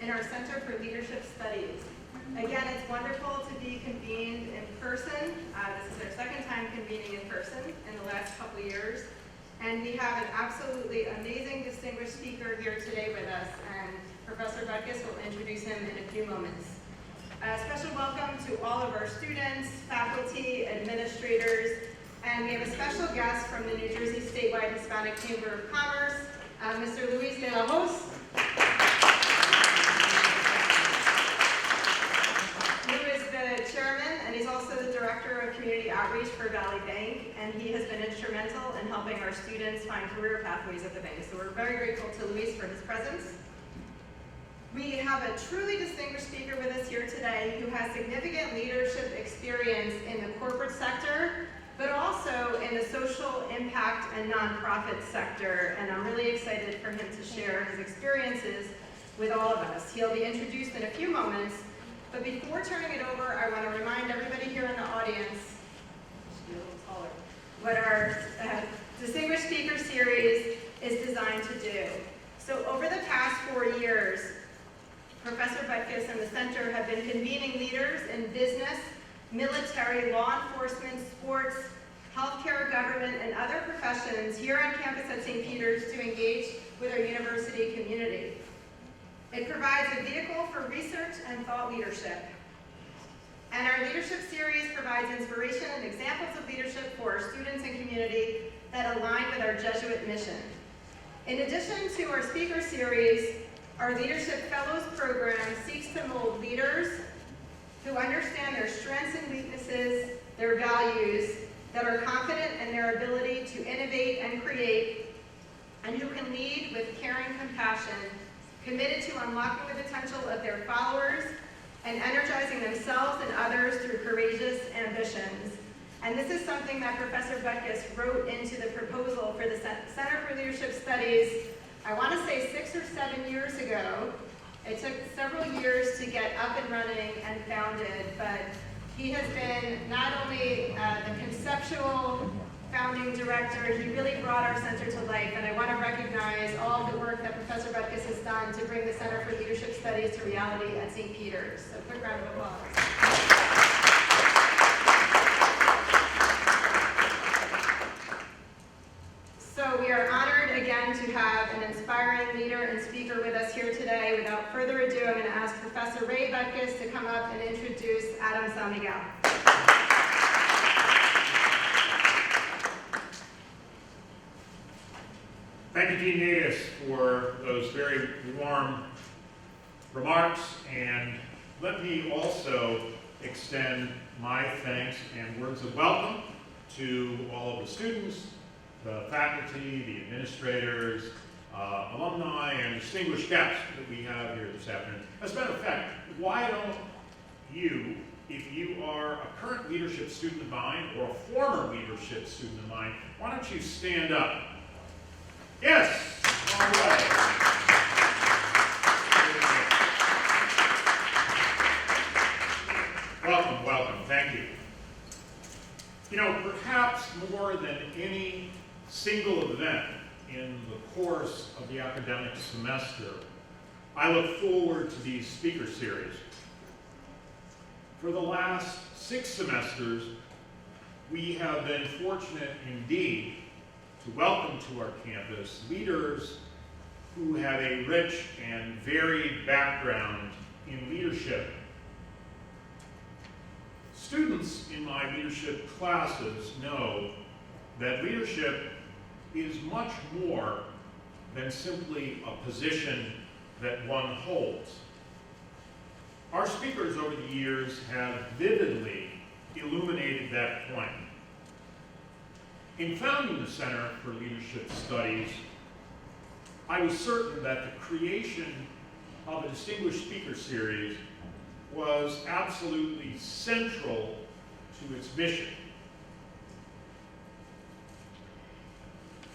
in our Center for Leadership Studies. Again, it's wonderful to be convened in person. This is our second time convening in person in the last couple of years. And we have an absolutely amazing distinguished speaker here today with us, and Professor Butkus will introduce him in a few moments. A special welcome to all of our students, faculty, administrators, and we have a special guest from the New Jersey Statewide Hispanic Chamber of Commerce, Mr. Luis de la Hoz. Lou is the chairman, and he's also the director of community outreach for Valley Bank, and he has been instrumental in helping our students find career pathways at the bank. So we're very grateful to Luis for his presence. We have a truly distinguished speaker with us here today who has significant leadership experience in the corporate sector, but also in the social impact and nonprofit sector. And I'm really excited for him to share his experiences with all of us. He'll be introduced in a few moments, but before turning it over, I want to remind everybody here in the audience, a little taller, what our Distinguished Speaker Series is designed to do. So over the past 4 years, Professor Butkus and the Center have been convening leaders in business, military, law enforcement, sports, healthcare, government, and other professions here on campus at St. Peter's to engage with our university community. It provides a vehicle for research and thought leadership. And our leadership series provides inspiration and examples of leadership for our students and community that align with our Jesuit mission. In addition to our speaker series, our Leadership Fellows program seeks to mold leaders who understand their strengths and weaknesses, their values, that are confident in their ability to innovate and create, and who can lead with caring compassion, committed to unlocking the potential of their followers and energizing themselves and others through courageous ambitions. And this is something that Professor Butkus wrote into the proposal for the Center for Leadership Studies, I want to say 6 or 7 years ago. It took several years to get up and running and founded, but he has been not only the conceptual founding director, he really brought our center to life, and I want to recognize all of the work that Professor Butkus has done to bring the Center for Leadership Studies to reality at St. Peter's. So quick round of applause. So we are honored again to have an inspiring leader and speaker with us here today. Without further ado, I'm going to ask Professor Ray Butkus to come up and introduce Adam San Miguel. Thank you, Dean Natus, for those very warm remarks, and let me also extend my thanks and words of welcome to all of the students, the faculty, the administrators, alumni, and distinguished guests that we have here this afternoon. As a matter of fact, why don't you, if you are a current leadership student of mine or a former leadership student of mine, why don't you stand up? Yes! All right. Welcome, welcome. Thank you. You know, perhaps more than any single event in the course of the academic semester, I look forward to these speaker series. For the last 6 semesters, we have been fortunate indeed to welcome to our campus leaders who have a rich and varied background in leadership. Students in my leadership classes know that leadership is much more than simply a position that one holds. Our speakers over the years have vividly illuminated that point. In founding the Center for Leadership Studies, I was certain that the creation of a Distinguished Speaker Series was absolutely central to its mission.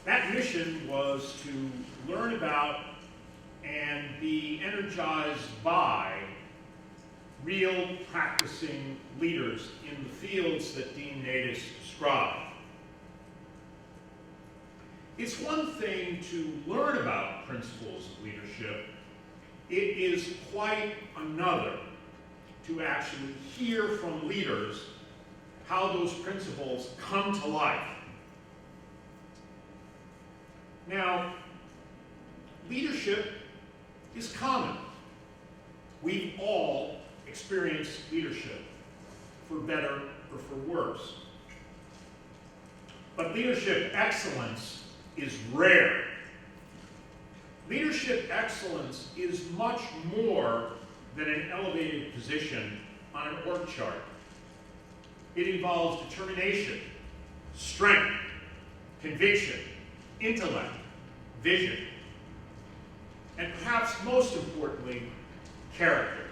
That mission was to learn about and be energized by real practicing leaders in the fields that Dean Natus described. It's one thing to learn about principles of leadership. it is quite another to actually hear from leaders how those principles come to life. Now, leadership is common. We've all experienced leadership, for better or for worse. But leadership excellence is rare. Leadership excellence is much more than an elevated position on an org chart. It involves determination, strength, conviction, intellect, vision, and perhaps most importantly, character.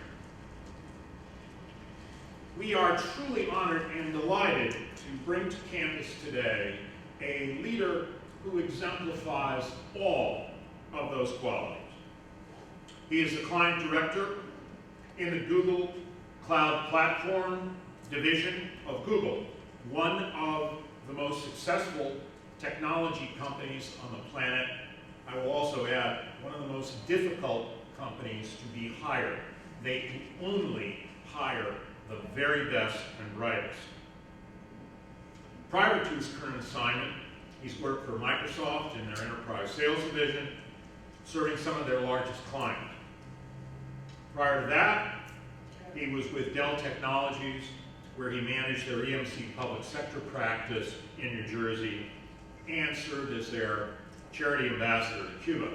We are truly honored and delighted to bring to campus today a leader who exemplifies all of those qualities. He is the client director in the Google Cloud Platform division of Google, one of the most successful technology companies on the planet. I will also add, one of the most difficult companies to be hired. They can only hire the very best and brightest. Prior to his current assignment, he's worked for Microsoft in their enterprise sales division, serving some of their largest clients. Prior to that, he was with Dell Technologies, where he managed their EMC public sector practice in New Jersey and served as their charity ambassador to Cuba.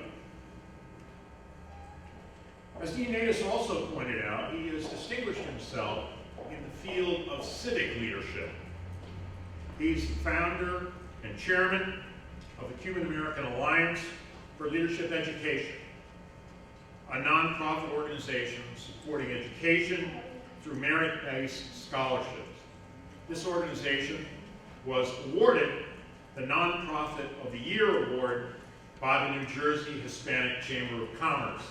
As Dean Natus also pointed out, he has distinguished himself in the field of civic leadership. He's the founder and chairman of the Cuban American Alliance for Leadership Education, a nonprofit organization supporting education through merit-based scholarships. This organization was awarded the Nonprofit of the Year Award by the New Jersey Hispanic Chamber of Commerce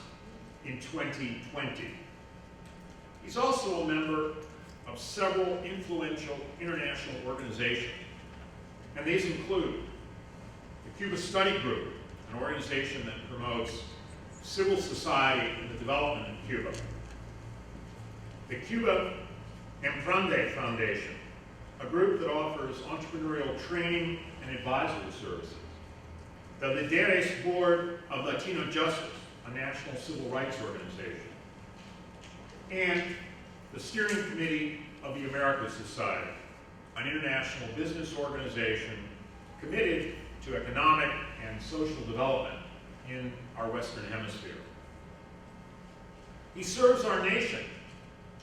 in 2020. He's also a member of several influential international organizations, and these include the Cuba Study Group, an organization that promotes civil society and the development in Cuba, the Cuba Emprende Foundation, a group that offers entrepreneurial training and advisory services, the Líderes Board of Latino Justice, a national civil rights organization, and the Steering Committee of the Americas Society, an international business organization committed to economic and social development in our Western Hemisphere. He serves our nation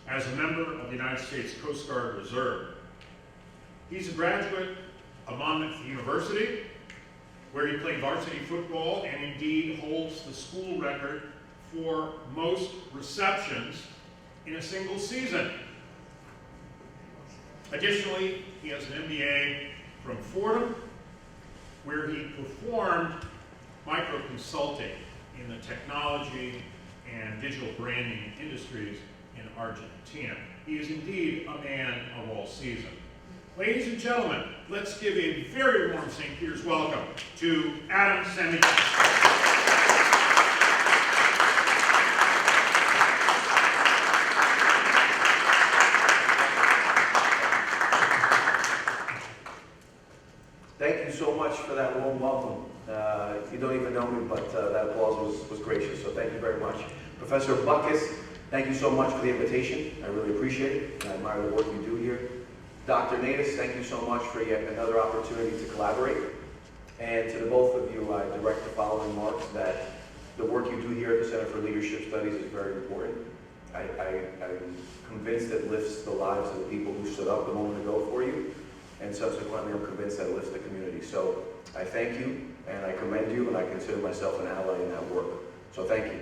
as a member of the United States Coast Guard Reserve. He's a graduate of Monmouth University, where he played varsity football and indeed holds the school record for most receptions in a single season. Additionally, he has an MBA from Fordham, where he performed micro-consulting in the technology and digital branding industries in Argentina. He is indeed a man of all seasons. Ladies and gentlemen, let's give a very warm St. Peter's welcome to Adam Semik. Thank you so much for that warm welcome. You don't even know me, but that applause was gracious, so thank you very much. Professor Buckus, thank you so much for the invitation. I really appreciate it. I admire the work you do here. Dr. Natus, thank you so much for yet another opportunity to collaborate. And to the both of you, I direct the following remarks that the work you do here at the Center for Leadership Studies is very important. I'm convinced it lifts the lives of the people who stood up a moment ago for you, and subsequently I'm convinced that it lifts the community. So I thank you, and I commend you, and I consider myself an ally in that work. So thank you.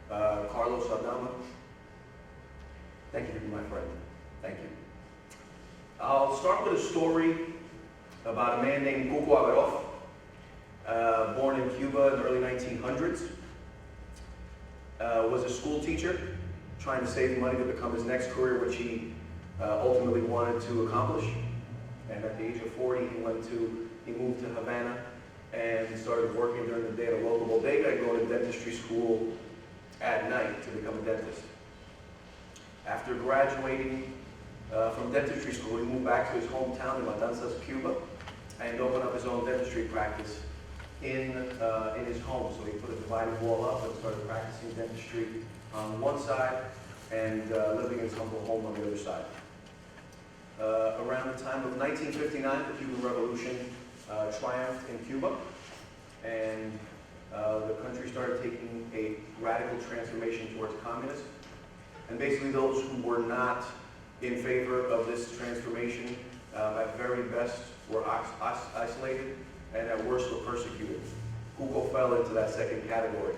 Carlos Aldama, thank you for being my friend. Thank you. I'll start with a story about a man named Cuco Averof, born in Cuba in the early 1900s. Was a school teacher, trying to save money to become his next career, which he ultimately wanted to accomplish. And at the age of 40, he moved to Havana and started working during the day at a local bodega, going to dentistry school at night to become a dentist. After graduating from dentistry school, he moved back to his hometown in Matanzas, Cuba, and opened up his own dentistry practice in his home. So he put a dividing wall up and started practicing dentistry on one side and living in his humble home on the other side. Around the time of 1959, the Cuban Revolution triumphed in Cuba, and the country started taking a radical transformation towards communism. And basically those who were not in favor of this transformation, at very best, were isolated, and at worst were persecuted. Cuba fell into that second category.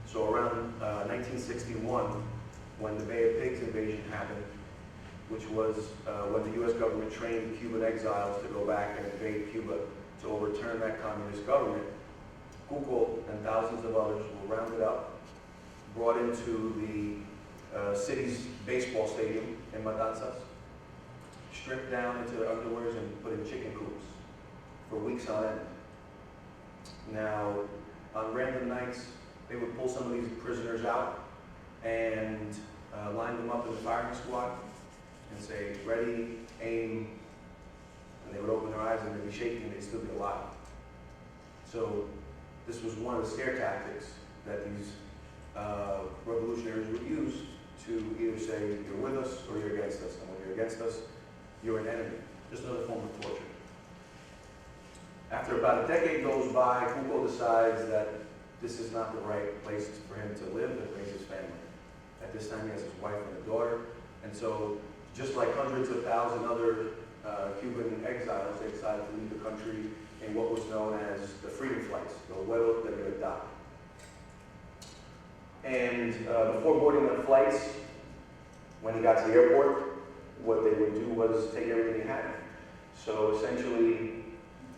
So around 1961, when the Bay of Pigs invasion happened, which was when the U.S. government trained Cuban exiles to go back and invade Cuba to overturn that communist government, Cuco and thousands of others were rounded up, brought into the city's baseball stadium in Matanzas, stripped down into their underwears and put in chicken coops for weeks on end. Now, on random nights, they would pull some of these prisoners out and line them up in the firing squad and say, ready, aim, and they would open their eyes and they'd be shaking and they'd still be alive. So this was one of the scare tactics that these revolutionaries would use to either say, you're with us or you're against us. And when you're against us, you're an enemy. Just another form of torture. After about a decade goes by, Cuco decides that this is not the right place for him to live and raise his family. At this time, he has his wife and a daughter. And so, just like hundreds of thousands other Cuban exiles, they decided to leave the country in what was known as the freedom flights, the Vuelo de Libertad. And before boarding the flights, when he got to the airport, what they would do was take everything he had. So essentially,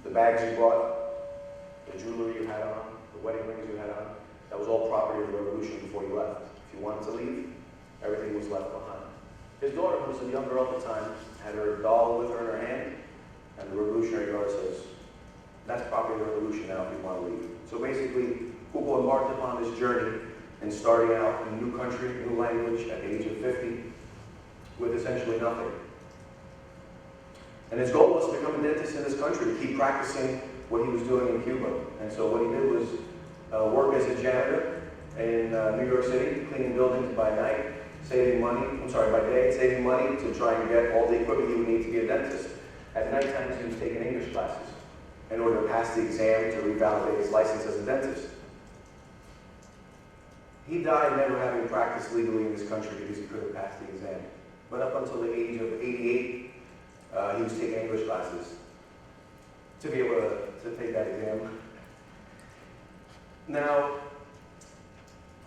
the bags you brought, the jewelry you had on, the wedding rings you had on, that was all property of the revolution before you left. If you wanted to leave, everything was left behind. His daughter, who was a young girl at the time, had her doll with her in her hand, and the Revolutionary Guard says, that's property of the revolution now if you want to leave. So basically, Cuco embarked upon this journey and starting out in a new country, new language at the age of 50, with essentially nothing. And his goal was to become a dentist in this country, to keep practicing what he was doing in Cuba. And so what he did was work as a janitor in New York City, cleaning buildings by night, by day, saving money to try and get all the equipment he would need to be a dentist. At night times, he was taking English classes in order to pass the exam to revalidate his license as a dentist. He died never having practiced legally in this country because he couldn't pass the exam. But up until the age of 88, he was taking English classes to be able to take that exam. Now,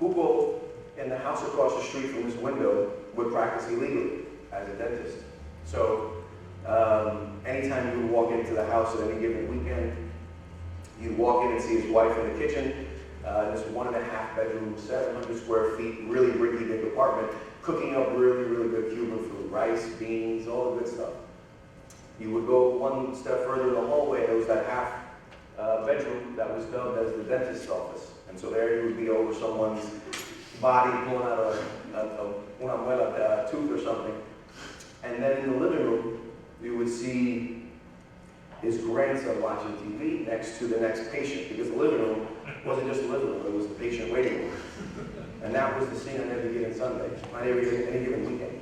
Cuco, in the house across the street from his window, would practice illegally as a dentist. So, anytime you would walk into the house at any given weekend, you'd walk in and see his wife in the kitchen, this 1.5 bedroom, 700 square feet, really rickety big apartment, cooking up really, really good Cuban food, rice, beans, all the good stuff. You would go one step further in the hallway, there was that half bedroom that was dubbed as the dentist's office. And so there you would be over someone's body, pulling out una muela, a tooth or something. And then in the living room, you would see his grandson watching TV next to the next patient, because the living room wasn't just the living room, it was the patient waiting room. And that was the scene on every given Sunday, on any given weekend.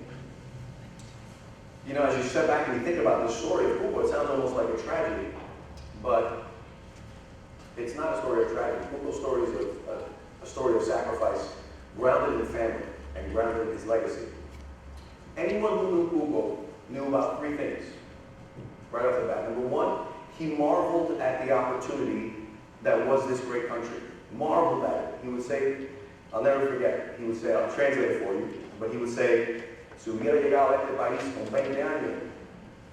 You know, as you step back and you think about this story of Cuco, it sounds almost like a tragedy, but it's not a story of tragedy. Cuco's story is a story of sacrifice, grounded in family and grounded in his legacy. Anyone who knew Cuco knew about 3 things right off the bat. Number 1, he marveled at the opportunity that was this great country. Marveled at it. He would say, I'll never forget, he would say, I'll translate it for you, but he would say, si hubiera llegado a este país con 20 años,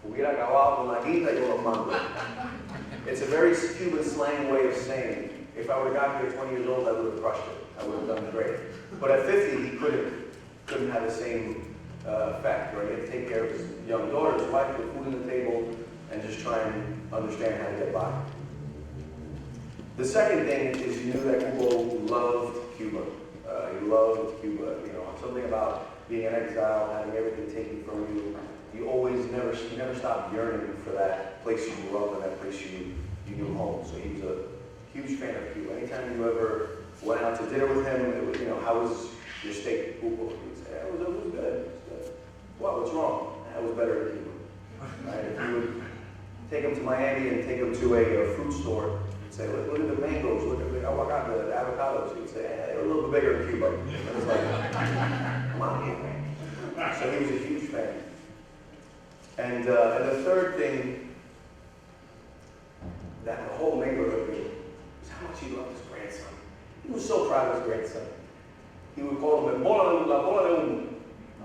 hubiera acabado con la guita y con los mangos. It's a very Cuban slang way of saying, if I would have gotten here at 20 years old, I would have crushed it. I would have done great. But at 50, he couldn't have the same effect, right? He had to take care of his young daughter, his wife, put food on the table, and just try and understand how to get by. The second thing is he knew that Cuco loved Cuba. He loved Cuba. You know, something about being in exile, having everything taken from you. You never stopped yearning for that place you grew up and that place you knew home. So he was a huge fan of Cuba. Anytime you ever went out to dinner with him, it was, you know, how was your steak Cuba? He would say, it was good. It was good. What? What's wrong? That was better in Cuba. Right? If you would take him to Miami and take him to a fruit store and say, look at the mangoes, look at the avocados. He would say, they were a little bit bigger in Cuba. And it was like, come on, man. So he was a huge fan. And the third thing that the whole neighborhood knew was how much he loved his grandson. He was so proud of his grandson. He would call him la bola de humo,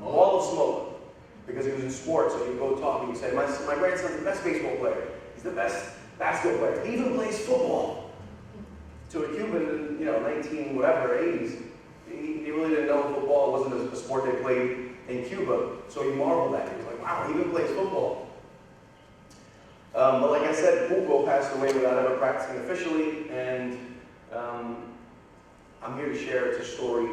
ball of smoke, because he was in sports. So he'd go talk and he'd say, my grandson's the best baseball player. He's the best basketball player. He even plays football. To a Cuban in 80s, he really didn't know football wasn't a sport they played in Cuba. So he marveled at it. He was like, wow, he even plays football. But like I said, Hugo passed away without ever practicing officially, and I'm here to share it's a story,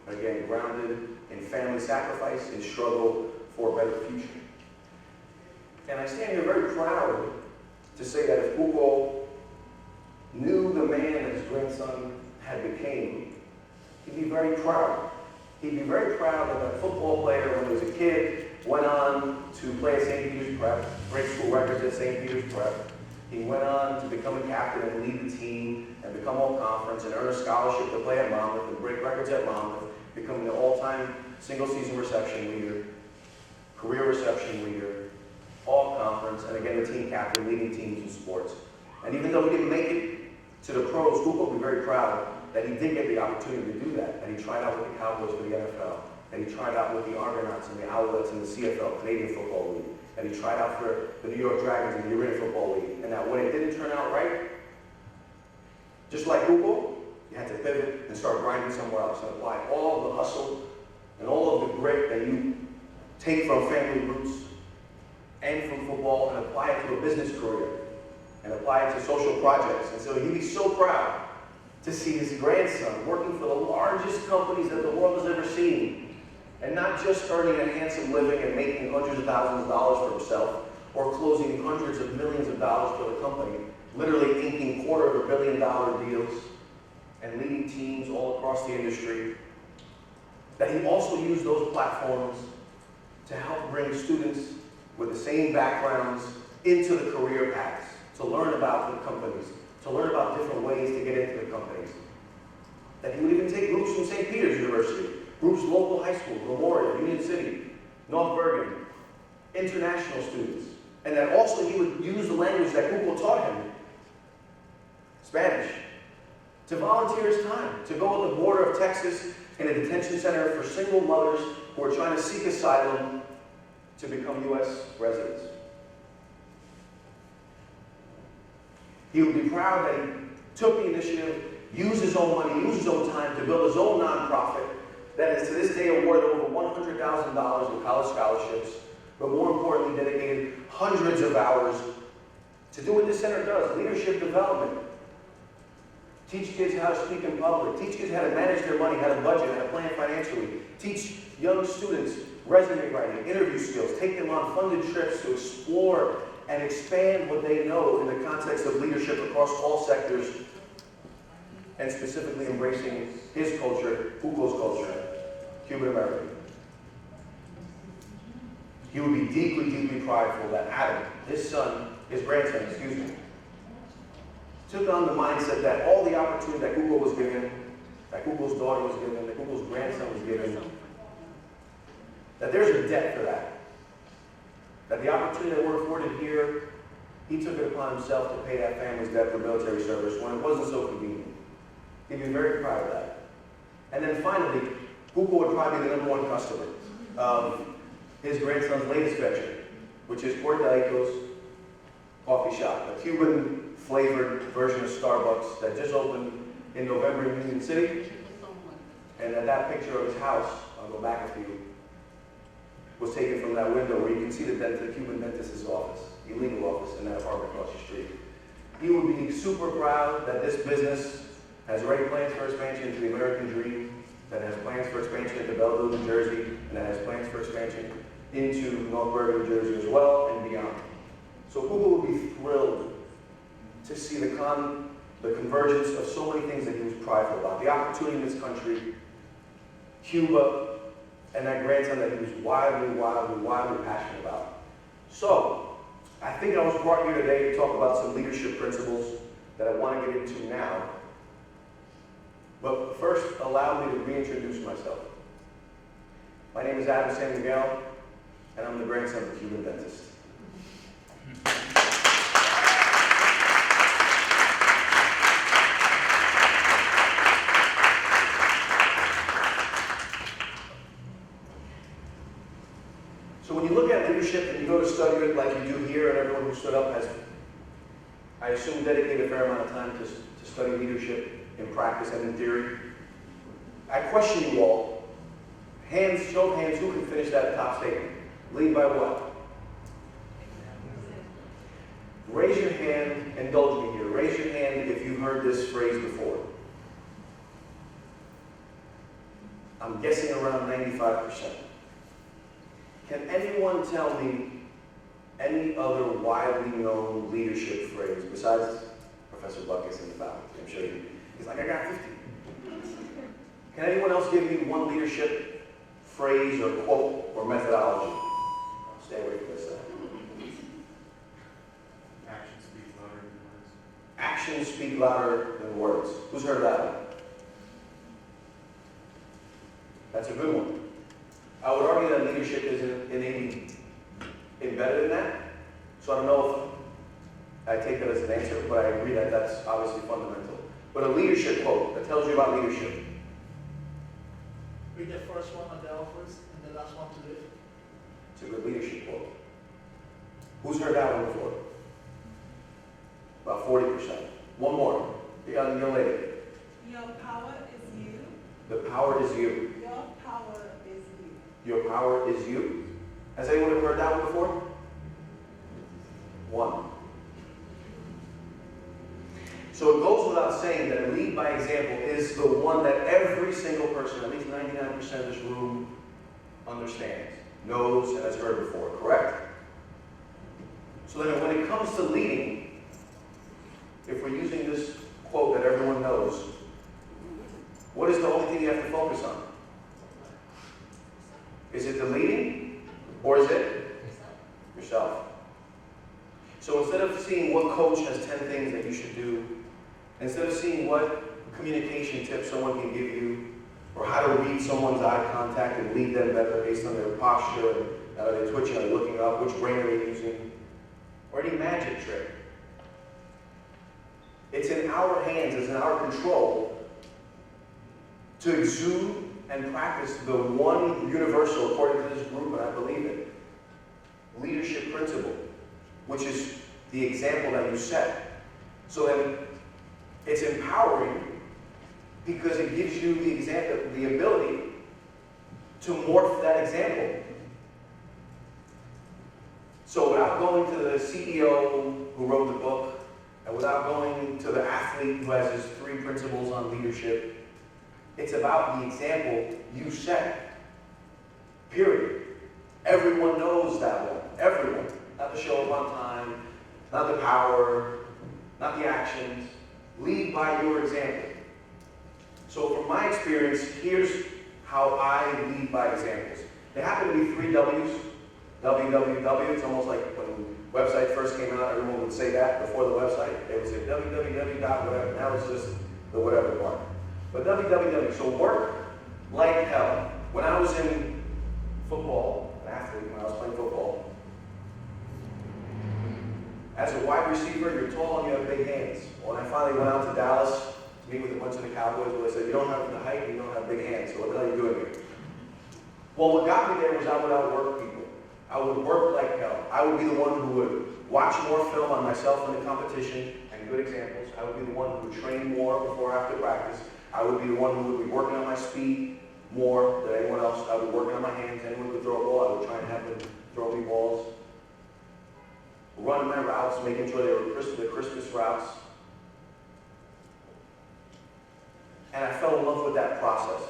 again, grounded in family sacrifice, in struggle for a better future. And I stand here very proud to say that if Hugo knew the man that his grandson had became, he'd be very proud. He'd be very proud that that football player, when he was a kid, went on to play at St. Peter's Prep, break school records at St. Peter's Prep. He went on to become a captain and lead the team and become all-conference and earn a scholarship to play at Monmouth and break records at Monmouth, becoming the all-time single-season reception leader, career reception leader, all-conference, and again, the team captain, leading teams in sports. And even though he didn't make it to the pros, Hugo will be very proud that he did get the opportunity to do that, that he tried out with the Cowboys for the NFL, that he tried out with the Argonauts and the Owlets in the CFL, Canadian Football League, that he tried out for the New York Dragons in the Arena Football League, and that when it didn't turn out right, just like Hugo, you had to pivot and start grinding somewhere else and apply all of the hustle and all of the grit that you take from family roots and from football and apply it to a business career and apply it to social projects. And so he'd be so proud to see his grandson working for the largest companies that the world has ever seen, and not just earning a handsome living and making hundreds of thousands of dollars for himself, or closing hundreds of millions of dollars for the company, literally inking $250 million deals and leading teams all across the industry, that he also used those platforms to help bring students with the same backgrounds into the career paths, to learn about the companies, to learn about different ways to get into the companies. That he would even take groups from St. Peter's University, groups local high school, Memorial, Union City, North Bergen, international students. And that also he would use the language that Google taught him, Spanish, to volunteer his time, to go to the border of Texas in a detention center for single mothers who are trying to seek asylum to become U.S. residents. He would be proud that he took the initiative, used his own money, used his own time to build his own nonprofit that is to this day awarded over $100,000 in college scholarships, but more importantly dedicated hundreds of hours to do what this center does, leadership development. Teach kids how to speak in public, teach kids how to manage their money, how to budget, how to plan financially, teach young students resume writing, interview skills, take them on funded trips to explore and expand what they know in the context of leadership across all sectors, and specifically embracing his culture, Hugo's culture, Cuban American. He would be deeply, deeply prideful that Adam, his son, his grandson, took on the mindset that all the opportunity that Hugo was given, that Hugo's daughter was given, that Hugo's grandson was given, that there's a debt for that. That the opportunity that we're afforded here, he took it upon himself to pay that family's debt for military service when it wasn't so convenient. He'd be very proud of that. And then finally, Hugo would probably be the #1 customer of his grandson's latest venture, which is Portalico's Coffee Shop, a Cuban-flavored version of Starbucks that just opened in November in Union City. And that picture of his house, I'll go back a few, was taken from that window where you can see the Cuban dentist's office, illegal office in that apartment across the street. He would be super proud that this business has already plans for expansion to the American dream, that has plans for expansion into Belleville, New Jersey, and that has plans for expansion into North Bergen, New Jersey as well, and beyond. So Google would be thrilled to see the convergence of so many things that he was prideful about. The opportunity in this country, Cuba, and that grandson that he was wildly passionate about. So, I think I was brought here today to talk about some leadership principles that I want to get into now. But first, allow me to reintroduce myself. My name is San Miguel, and I'm the grandson of a Cuban dentist. So when you look at leadership and you go to study it like you do here, and everyone who stood up has, I assume, dedicated a fair amount of time to study leadership in practice and in theory, I question you all. Show of hands, who can finish that top statement? Lead by what? Raise your hand, indulge me here. Raise your hand if you've heard this phrase before. I'm guessing around 95%. Can anyone tell me any other widely known leadership phrase besides Professor Buckus in the back? I'm sure he's like, I got 50. Can anyone else give me one leadership phrase or quote or methodology? I'll stay away from this. Actions speak louder than words. Actions speak louder than words. Who's heard that one? That's a good one. I would argue that leadership is innately embedded in that. So I don't know if I take that as an answer, but I agree that that's obviously fundamental. But a leadership quote that tells you about leadership. Read the first one on the offers and the last one to live. It's a good leadership quote. Who's heard that one before? About 40%. One more. The young lady. Your power is you. The power is you. Your power is you. Your power is you. Has anyone ever heard that one before? One. So it goes without saying that lead by example is the one that every single person, at least 99% of this room, understands, knows, and has heard before, correct? So then when it comes to leading, if we're using this quote that everyone knows, what is the only thing you have to focus on? Is it the leading, or is it yourself? So instead of seeing what coach has 10 things that you should do, instead of seeing what communication tips someone can give you, or how to read someone's eye contact and lead them better based on their posture, and are they twitching, are they looking up, which brain are they using, or any magic trick, it's in our hands, it's in our control to exude and practice the one universal, according to this group, and I believe it, leadership principle, which is the example that you set. So then it's empowering because it gives you the example, the ability to morph that example. So without going to the CEO who wrote the book, and without going to the athlete who has his 3 principles on leadership, it's about the example you set. Period. Everyone knows that one. Everyone. Not the show up on time, not the power, not the actions. Lead by your example. So from my experience, here's how I lead by examples. There happen to be 3 W's. www, it's almost like when websites first came out, everyone would say that before the website. They would say www dot whatever. Now it's just the whatever part. But www, so work like hell. When I was in football, an athlete, when I was playing football, as a wide receiver, you're tall and you have big hands. When I finally went out to Dallas to meet with a bunch of the Cowboys, they said, you don't have the height, you don't have big hands, so what the hell are you doing here? Well, what got me there was I would outwork people. I would work like hell. I would be the one who would watch more film on myself in the competition, and good examples. I would be the one who would train more before or after practice. I would be the one who would be working on my speed more than anyone else. I would be working on my hands. Anyone could throw a ball, I would try and have them throw me balls. Running my routes, making sure they were the Christmas routes. And I fell in love with that process.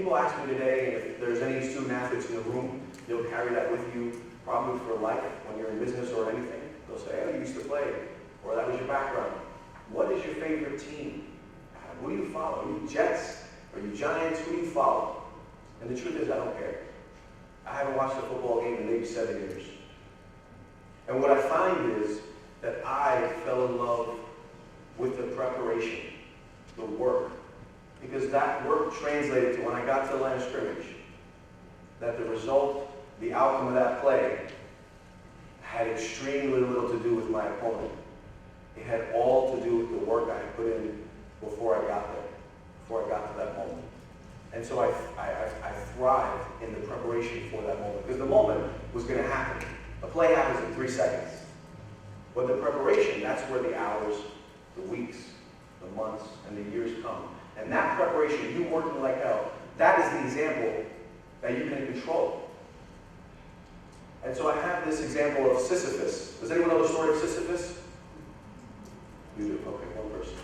people ask me today if there's any student athletes in the room, you'll carry that with you probably for life when you're in business or anything. They'll say, oh, you used to play, or that was your background. What is your favorite team? Who do you follow? Are you Jets? Are you Giants? Who do you follow? And the truth is, I don't care. I haven't watched a football game in maybe 7 years. And what I find is that I fell in love with the preparation, the work, because that work translated to when I got to the line of scrimmage, that the result, the outcome of that play had extremely little to do with my opponent. It had all to do with the work I had put in before I got there, before I got to that moment. And so I thrived in the preparation for that moment, because the moment was going to happen. A play happens in 3 seconds. But the preparation, that's where the hours, the weeks, the months, and the years come. And that preparation, you working like hell, that is the example that you can control. And so I have this example of Sisyphus. Does anyone know the story of Sisyphus? You do? Okay, one person.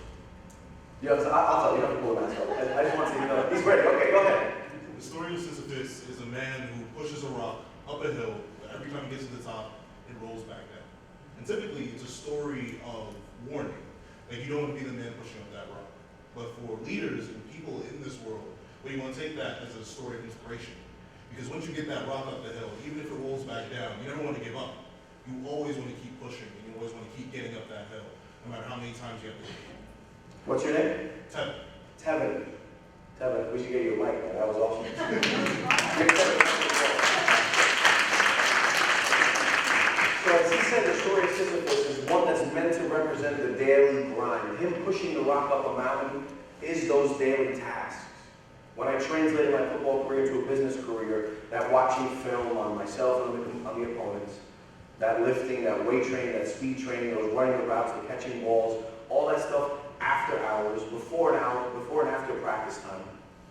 Yeah, I'll tell you. You don't have to pull the mask up. I just want to see, you know. He's ready. Okay, go ahead. The story of Sisyphus is a man who pushes a rock up a hill, but every time he gets to the top, it rolls back down. And typically, it's a story of warning. Like, you don't want to be the man pushing up that rock. But for leaders and people in this world, well, you want to take that as a story of inspiration. Because once you get that rock up the hill, even if it rolls back down, you never want to give up. You always want to keep pushing, and you always want to keep getting up that hill, no matter how many times you have to do it. What's your name? Tevin. Tevin. Tevin, we should get you a mic, man. That was awesome. So as he said, the story of Sisyphus is one that's meant to represent the daily grind. Him pushing the rock up a mountain is those daily tasks. When I translated my football career to a business career, that watching film on myself and on the opponents, that lifting, that weight training, that speed training, those running the routes, the catching balls, all that stuff after hours, before and after practice time,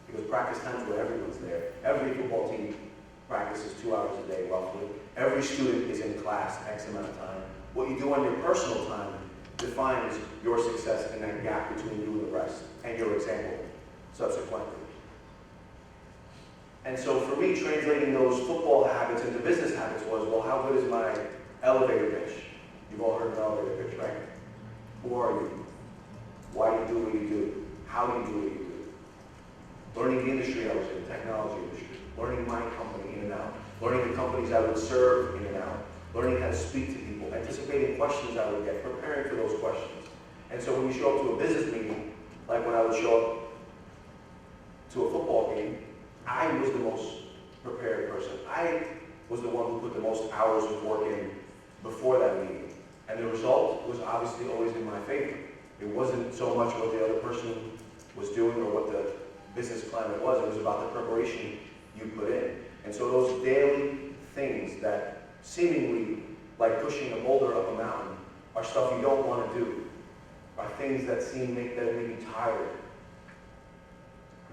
because practice time is where everyone's there. Every football team practices 2 hours a day, roughly. Every student is in class X amount of time. What you do on your personal time defines your success in that gap between you and the rest, and your example subsequently. And so for me, translating those football habits into business habits was, well, how good is my elevator pitch? You've all heard of an elevator pitch, right? Who are you? Why do you do what you do? How do you do what you do? Learning the industry I was in, technology industry. Learning my company in and out. Learning the companies I would serve in and out. Learning how to speak to people. Anticipating questions I would get. Preparing for those questions. And so when you show up to a business meeting, like when I would show up to a football game, I was the most prepared person. I was the one who put the most hours of work in before that meeting. And the result was obviously always in my favor. It wasn't so much what the other person was doing or what the business climate was. It was about the preparation you put in. And so those daily things that seemingly, like pushing a boulder up a mountain, are stuff you don't want to do, are things that make you tired.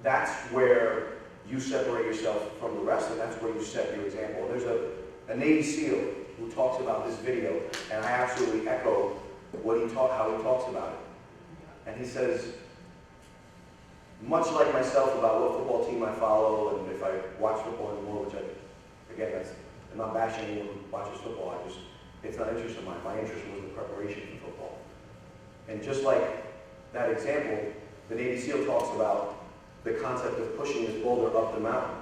That's where you separate yourself from the rest, and that's where you set your example. There's a Navy SEAL who talks about this video, and I absolutely echo how he talks about it. And he says, much like myself about what football team I follow, and if I watch football anymore, which I'm not bashing anyone who watches football, it's not interest of mine. My interest was the preparation for football. And just like that example, the Navy SEAL talks about the concept of pushing his boulder up the mountain,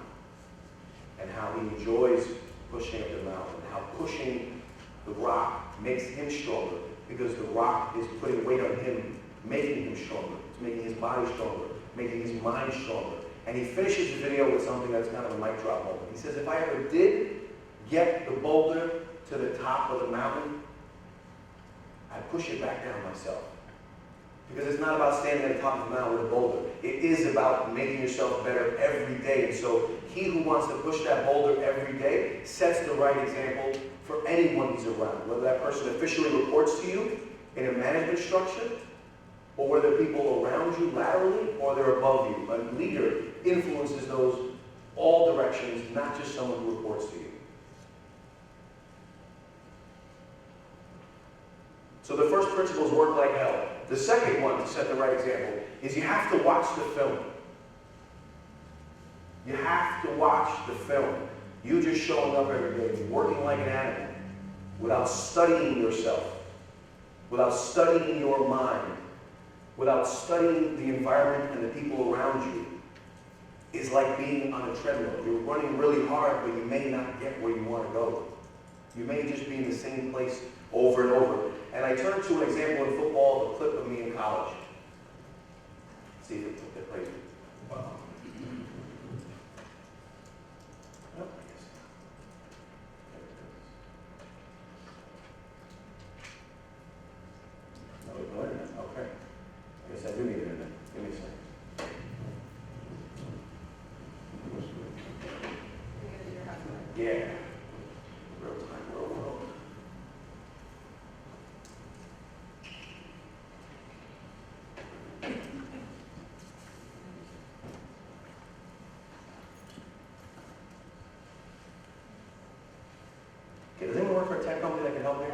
and how he enjoys pushing up the mountain, how pushing the rock makes him stronger, because the rock is putting weight on him, making him stronger. It's making his body stronger, making his mind stronger. And he finishes the video with something that's kind of a mic drop moment. He says, if I ever did get the boulder to the top of the mountain, I'd push it back down myself. Because it's not about standing at the top of the mountain with a boulder. It is about making yourself better every day. And so he who wants to push that boulder every day sets the right example for anyone he's around. Whether that person officially reports to you in a management structure, or whether people around you laterally, or they're above you. A leader influences those all directions, not just someone who reports to you. So the first principle is work like hell. The second one to set the right example is you have to watch the film. You have to watch the film. You just showing up every day, working like an animal, without studying yourself, without studying your mind, without studying the environment and the people around you, is like being on a treadmill. You're running really hard, but you may not get where you want to go. You may just be in the same place over and over. And I turned to an example in football, the clip of me in college. Let's see if it plays. Wow. Oh, I guess. No, ignore it. Okay. I guess I do need it in there. Give me a second. Yeah. Real time, real world. Okay, does anyone work for a tech company that can help me?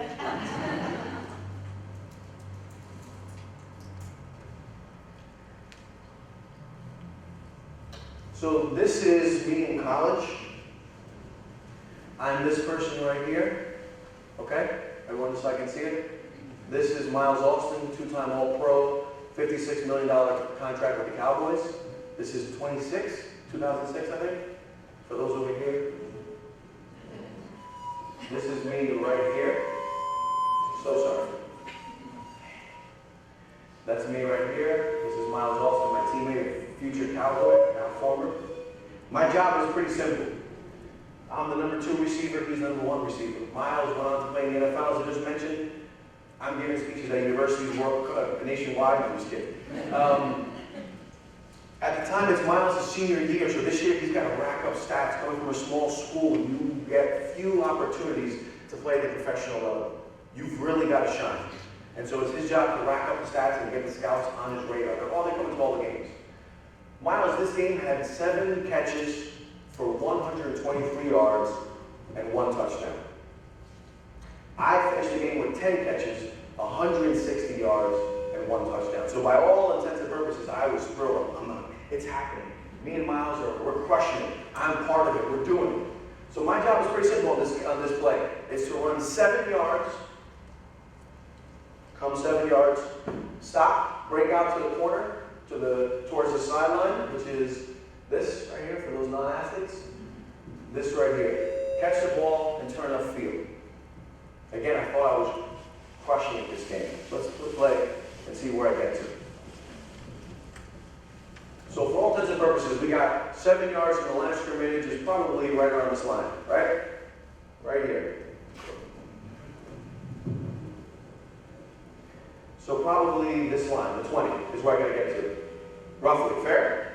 So this is me in college. I'm this person right here. Okay? Everyone just so I can see it. This is Miles Austin, two-time All-Pro, $56 million contract with the Cowboys. This is 2006, I think, for those over here. This is me right here. So sorry. That's me right here. This is Miles Austin, my teammate, future Cowboy, now former. My job is pretty simple. I'm the number 2 receiver, he's the number 1 receiver. Miles went on to play in the NFL, as I just mentioned. I'm giving speeches at universities nationwide. I'm just kidding. At the time, it's Miles' senior year, so this year he's got to rack up stats. Coming from a small school, you get few opportunities to play at the professional level. You've really got to shine. And so it's his job to rack up the stats and get the scouts on his radar. They're coming to all the games. Miles, this game, had 7 catches for 123 yards and 1 touchdown. I finished the game with 10 catches, 160 yards, and 1 touchdown. So by all intents and purposes, I was thrilled. It's happening. Me and Miles we're crushing it. I'm part of it. We're doing it. So my job is pretty simple on this play. It's to run 7 yards, come 7 yards, stop, break out to the corner, towards the sideline, which is this right here for those non-athletes. This right here. Catch the ball and turn upfield. Again, I thought I was crushing it this game. Let's play and see where I get to. So for all intents and purposes, we got 7 yards from the line of scrimmage, is probably right around this line, right? Right here. So probably this line, the 20, is where I gotta get to. Roughly, fair?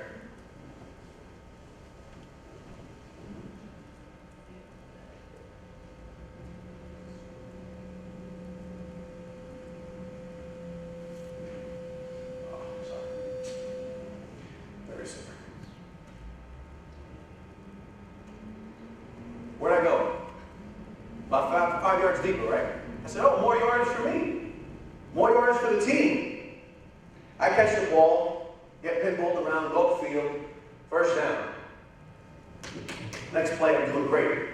Where'd I go? About 5 yards deeper, right? I said, oh, more yards for me. More yards for the team. I catch the ball, get pinballed around, go upfield, first down. Next play, I'm doing great.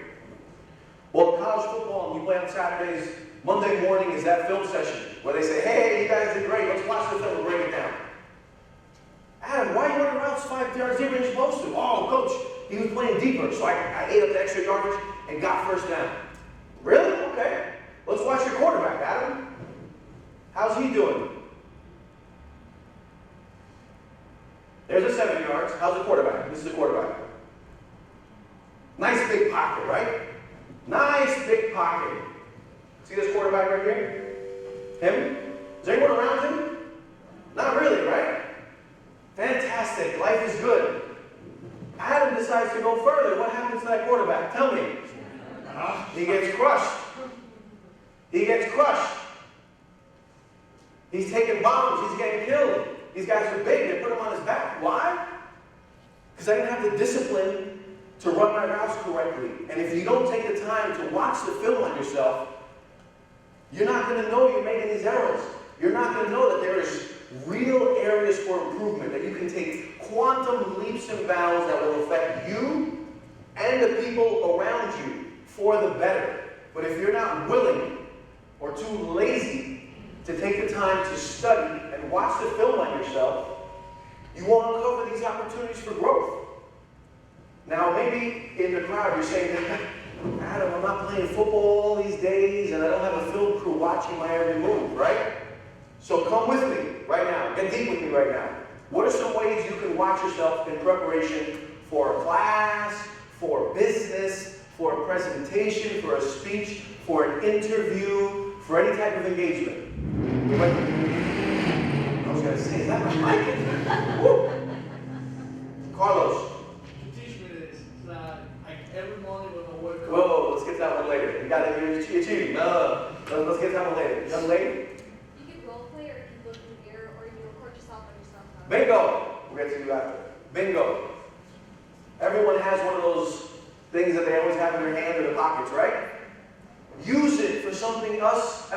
Well, college football, we play on Saturdays. Monday morning is that film session where they say, hey, you guys did great. Let's watch the film and break it down. Adam, why are you running routes 5 yards deeper than you're supposed to? Oh, coach, he was playing deeper, so I ate up the extra yardage and got first down. Really? Okay. Let's watch your quarterback, Adam. How's he doing? There's the 7 yards. How's the quarterback? This is the quarterback. Nice big pocket, right? Nice big pocket. See this quarterback right here? Him? Is there anyone around him? Not really, right? Fantastic. Life is good. Adam decides to go further. What happens to that quarterback? Tell me. He gets crushed. He gets crushed. He's taking bombs. He's getting killed. These guys are big. They put him on his back. Why? Because I didn't have the discipline to run my routes correctly. And if you don't take the time to watch the film on yourself, you're not going to know you're making these errors. You're not going to know that there is real areas for improvement, that you can take quantum leaps and bounds that will affect you and the people around you for the better. But if you're not willing or too lazy to take the time to study and watch the film on yourself, you won't uncover these opportunities for growth. Now, maybe in the crowd you're saying, Adam, I'm not playing football all these days and I don't have a film crew watching my every move, right? So come with me right now. Get deep with me right now. What are some ways you can watch yourself in preparation for a class, for business, for a presentation, for a speech, for an interview, for any type of engagement? I was going to say, is that my mic? Woo. Carlos. You teach me this, that like every morning when I wake up. Whoa, let's get that one later. You got it, you're cheating. No, let's get that one later. Young lady? You can role play, or you can look in the mirror, or you can record yourself on your cell phone. Bingo! We'll get to you after. Bingo. Everyone has one of those things that they always have in their hand or their pockets, right? Use it for something else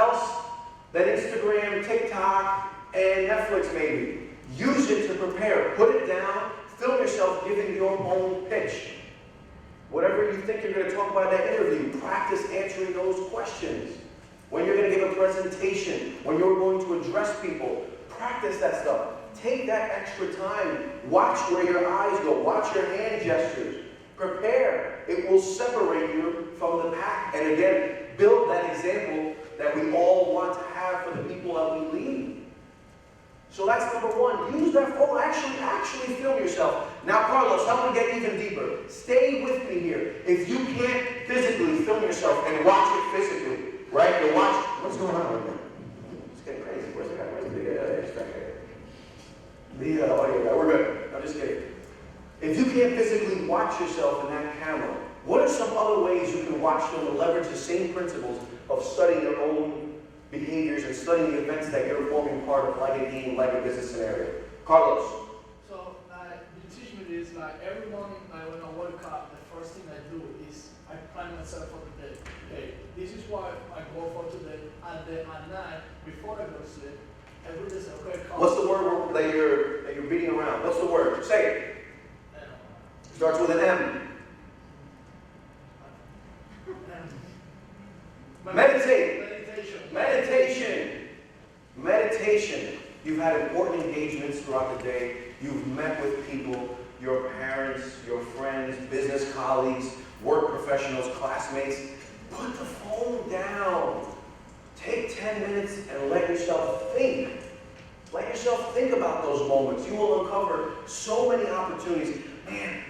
than Instagram, TikTok, and Netflix maybe. Use it to prepare. Put it down. Film yourself giving your own pitch. Whatever you think you're going to talk about in that interview, practice answering those questions. When you're going to give a presentation, when you're going to address people, practice that stuff. Take that extra time. Watch where your eyes go. Watch your hand gestures. Prepare. It will separate you from the pack. And again, build that example that we all want to have for the people that we lead. So that's number one. Use that phone. Actually film yourself. Now, Carlos, I'm going to get even deeper. Stay with me here. If you can't physically film yourself and watch it physically, right? You watch. What's going on right now? It's getting crazy. Where's the guy? Where's the extractor? The audio guy. We're good. I'm just kidding. If you can't physically watch yourself in that camera, what are some other ways you can watch them and leverage the same principles of studying your own behaviors and studying the events that you're forming part of, like a game, like a business scenario? Carlos. So, you teach me this, like every morning when I wake up, the first thing I do is I plan myself for the day. Okay, this is what I go for today, and then at night, before I go to sleep, I do this, okay, What's the word that you're beating around? What's the word? Say it. Starts with an M. Meditate. Meditation. You've had important engagements throughout the day. You've met with people, your parents, your friends, business colleagues, work professionals, classmates. Put the phone down. Take 10 minutes and let yourself think. Let yourself think about those moments. You will uncover so many opportunities. Man,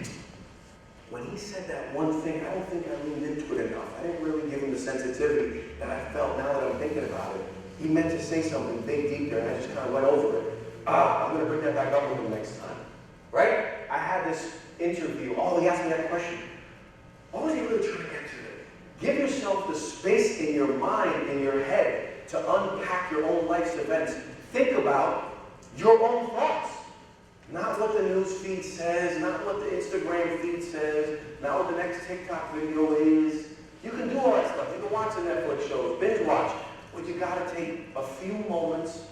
when he said that one thing, I don't think I leaned into it enough. I didn't really give him the sensitivity that I felt now that I'm thinking about it. He meant to say something big deep there, and I just kind of went over it. I'm going to bring that back up with him next time. Right? I had this interview. Oh, he asked me that question. What was he really trying to get to there? Give yourself the space in your mind, in your head, to unpack your own life's events. Think about your own thoughts. Not what the news feed says, not what the Instagram feed says, not what the next TikTok video is. You can do all that stuff. You can watch the Netflix shows, binge watch. But you got to take a few moments,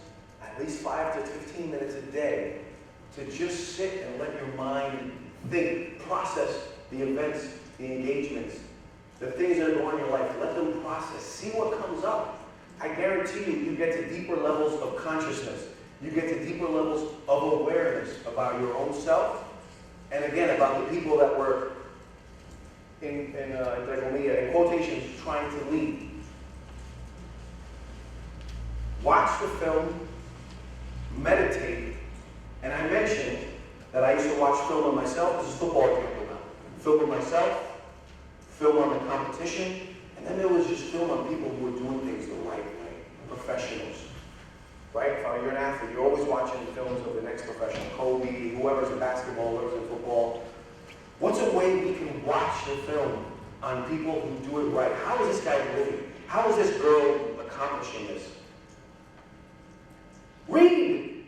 at least 5 to 15 minutes a day, to just sit and let your mind think, process the events, the engagements, the things that are going on in your life. Let them process. See what comes up. I guarantee you, you get to deeper levels of consciousness. You get to deeper levels of awareness about your own self, and again, about the people that were, in quotations, trying to lead. Watch the film, meditate, and I mentioned that I used to watch film on myself. This is football example now. Film on myself, film on the competition, and then there was just film on people who were doing things the right way, professionals. Right? If you're an athlete, you're always watching films of the next professional, Kobe, whoever's in basketball, whoever's in football. What's a way we can watch the film on people who do it right? How is this guy living? How is this girl accomplishing this? Read!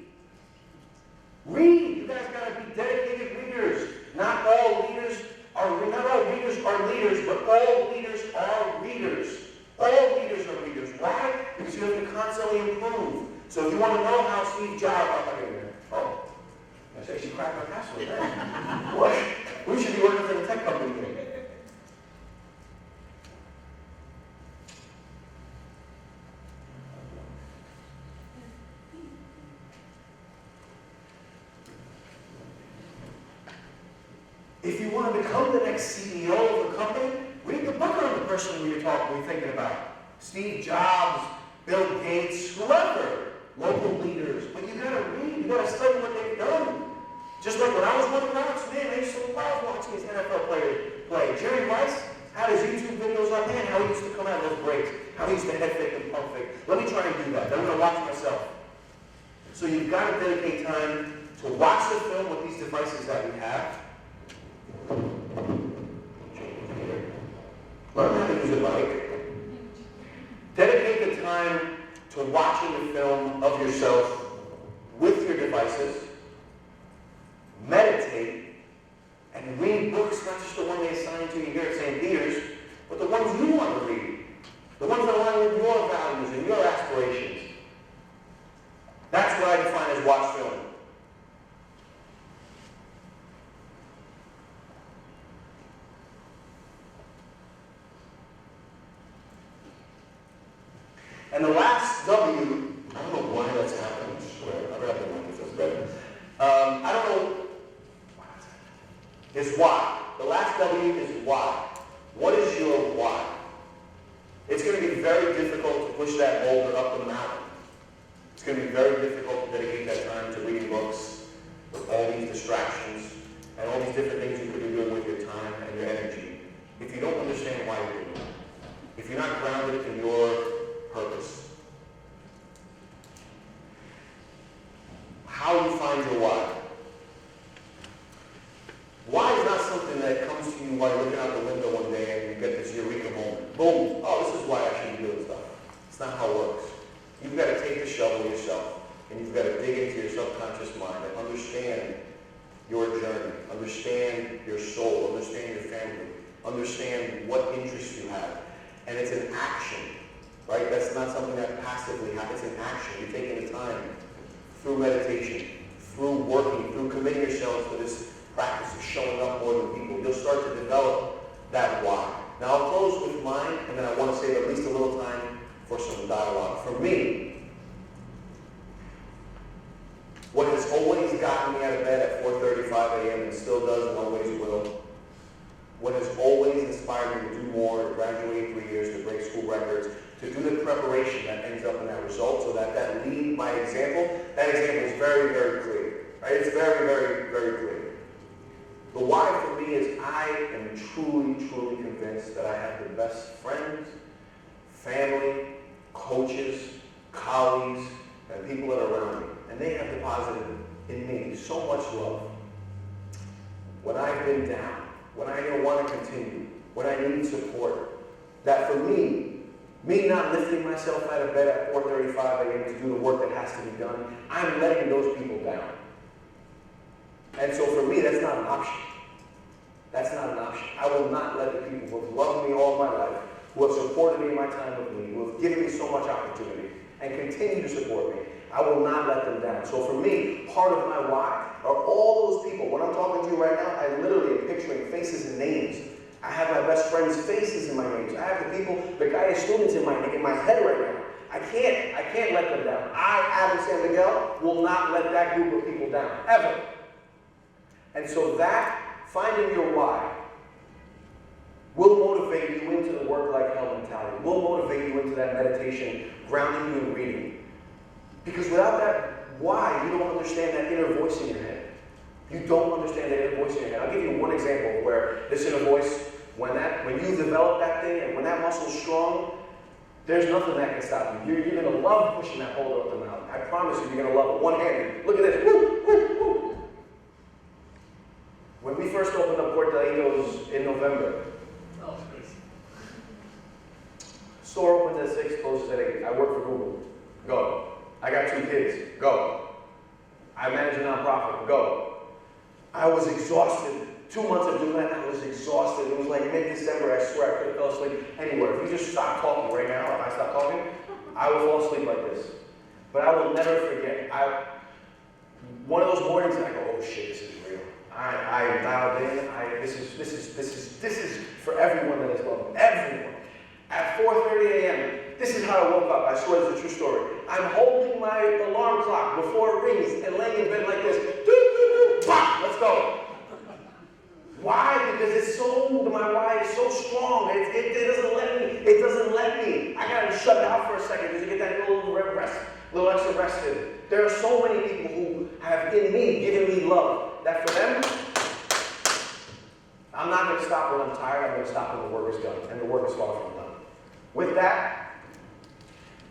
Read! You guys gotta be dedicated readers. Not all readers are leaders, but all leaders are readers. All leaders are readers. Why? Because you have to constantly improve. So if you want to know how Steve Jobs, I said, she cracked my password. Right? What? We should be working for the tech company here. If you want to become the next CEO of a company, read the book on the person who you're thinking about. Steve Jobs, Bill Gates, whoever, local leaders. But you gotta read, you gotta study what they've done. Just like when I was running routes, man, I used to love watching these NFL players play. Jerry Rice had his YouTube videos on, man, how he used to come out of those breaks, how he used to head fake and pump fake. Let me try and do that. I'm gonna watch myself. So you've got to dedicate time to watch the film with these devices that we have. Learn how to use a mic. Dedicate the time to watching the film of yourself with your devices. Meditate and read books, not just the one they assign to you here at St. Peter's, but the ones you want to read. The ones that align with your values and your aspirations. That's what I define as watch film. And the last W, I don't know why that's happening, I swear. I forgot the one that feels better. I don't know why that's happening. Is why. The last W is why. What is your why? It's going to be very difficult to push that boulder up the mountain. It's going to be very difficult to dedicate that time to reading books with all these distractions and all these different things you could be doing with your time and your energy if you don't understand why you're doing it. If you're not grounded in your purpose. How you find your why. Why is not something that comes to you while you're looking out the window one day and you get this eureka moment. Boom! Oh, this is why I should be doing stuff. It's not how it works. You've got to take the shovel yourself and you've got to dig into your subconscious mind and understand your journey, understand your soul, understand your family, understand what interests you have. And it's an action. Right? That's not something that passively happens. It's an action. You're taking the time through meditation, through working, through committing yourselves to this practice of showing up more than people. You'll start to develop that why. Now I'll close with mine, and then I want to save at least a little time for some dialogue. For me, what has always gotten me out of bed at 4:35 a.m. and still does and always will, what has always inspired me to do more, to graduate 3 years, to break school records, to do the preparation that ends up in that result, so that lead by example, that example is very, very clear. Right? It's very, very, very clear. The why for me is I am truly, truly convinced that I have the best friends, family, coaches, colleagues, and people that are around me. And they have deposited in me so much love. When I've been down, when I don't want to continue, when I need support, that for me not lifting myself out of bed at 4:35 a.m. to do the work that has to be done, I'm letting those people down. And so for me, that's not an option. That's not an option. I will not let the people who have loved me all my life, who have supported me in my time with me, who have given me so much opportunity, and continue to support me, I will not let them down. So for me, part of my why are all those people. When I'm talking to you right now, I literally am picturing faces and names. I have my best friends' faces in my names. I have the people, the guided students in my head right now. I can't let them down. I, Adam San Miguel, will not let that group of people down, ever. And so that, finding your why, will motivate you into the work-like hell mentality, will motivate you into that meditation, grounding you in reading. Because without that why, you don't understand that inner voice in your head. You don't understand that inner voice in your head. I'll give you one example where this inner voice, when you develop that thing and when that muscle's strong, there's nothing that can stop you. You're going to love pushing that boulder up the mountain. I promise you, you're going to love it. One-handed. Look at this. Woo, woo, woo. When we first opened up Portalitos in November, That was crazy. store opens at 6, closes at 8. I work for Google. Go. I got 2 kids. Go. I manage a nonprofit. Go. I was exhausted. 2 months of doing that, I was exhausted. It was like mid-December. I swear I could have fell asleep anywhere. If you just stop talking right now, if I stop talking, I will fall asleep like this. But I will never forget. one of those mornings I go, oh shit, this is real. I dialed in. This is for everyone that is loved. Everyone. At 4:30 a.m. This is how I woke up. I swear it's a true story. I'm holding my alarm clock before it rings and laying in bed like this. Doo, doo, doo, bah, let's go. Why? Because it's so, my why is so strong. It doesn't let me. It doesn't let me. I gotta shut it out for a second because you get that little rest, little extra rest in. There are so many people who have in me given me love that for them, I'm not going to stop when I'm tired. I'm going to stop when the work is done, and the work is far from done. With that,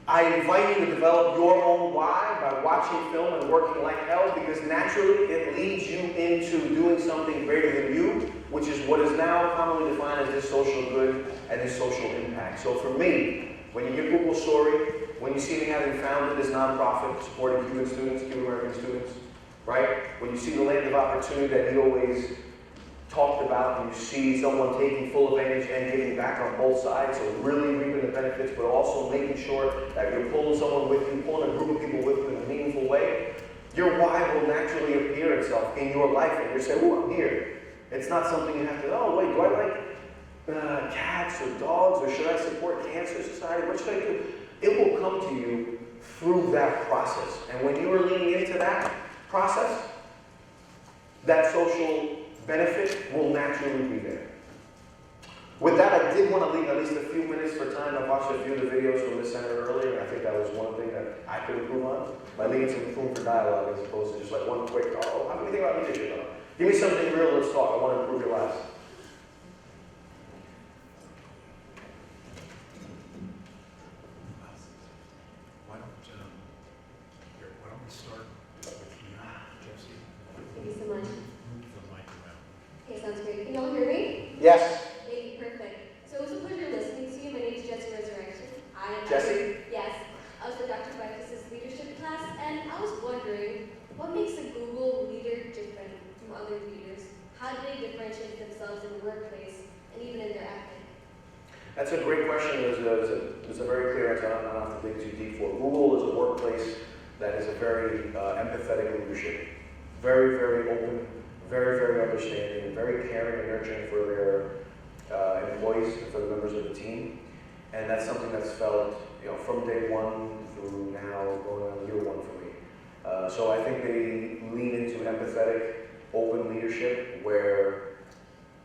I invite you to develop your own why by watching film and working like hell, because naturally it leads you into doing something greater than you, which is what is now commonly defined as this social good and this social impact. So for me, when you hear Google's story, when you see me having founded this nonprofit supporting Cuban students, Cuban American students, right? When you see the land of opportunity that he always talked about, and you see someone taking full advantage and giving back on both sides, so really reaping the benefits, but also making sure that you're pulling someone with you, pulling a group of people with you in a meaningful way, your why will naturally appear itself in your life, and you say, oh, I'm here. It's not something you have to, oh, wait, do I like cats or dogs, or should I support Cancer Society? What should I do? It will come to you through that process. And when you are leaning into that process, that social benefit will naturally be there. With that, I did want to leave at least a few minutes for time. I watched a few of the videos from the center earlier, and I think that was one thing that I could improve on, by leaving some room for dialogue as opposed to just like one quick, oh, how do you think about leadership though? Give me something real, let's talk. I want to improve your lives. Why don't we start with you, Jesse? Thank you so much. Move the mic around. Okay, sounds great. Can y'all hear me? Yes. Okay, perfect. So it was a pleasure listening to you. My name is Jesse Resurrection. Jesse? Yes. I was in Dr. Bacchus's leadership class, and I was wondering, what makes a Google leader different from other leaders? How do they differentiate themselves in the workplace and even in their ethic? That's a great question. There's a very clear answer. I don't have to dig too deep for. Google is a workplace that is a very empathetic leadership. Very, very open, very, very understanding, very caring and nurturing for their employees and for the members of the team. And that's something that's felt, from day one through now, going on year one for me. So I think they lean into empathetic, open leadership where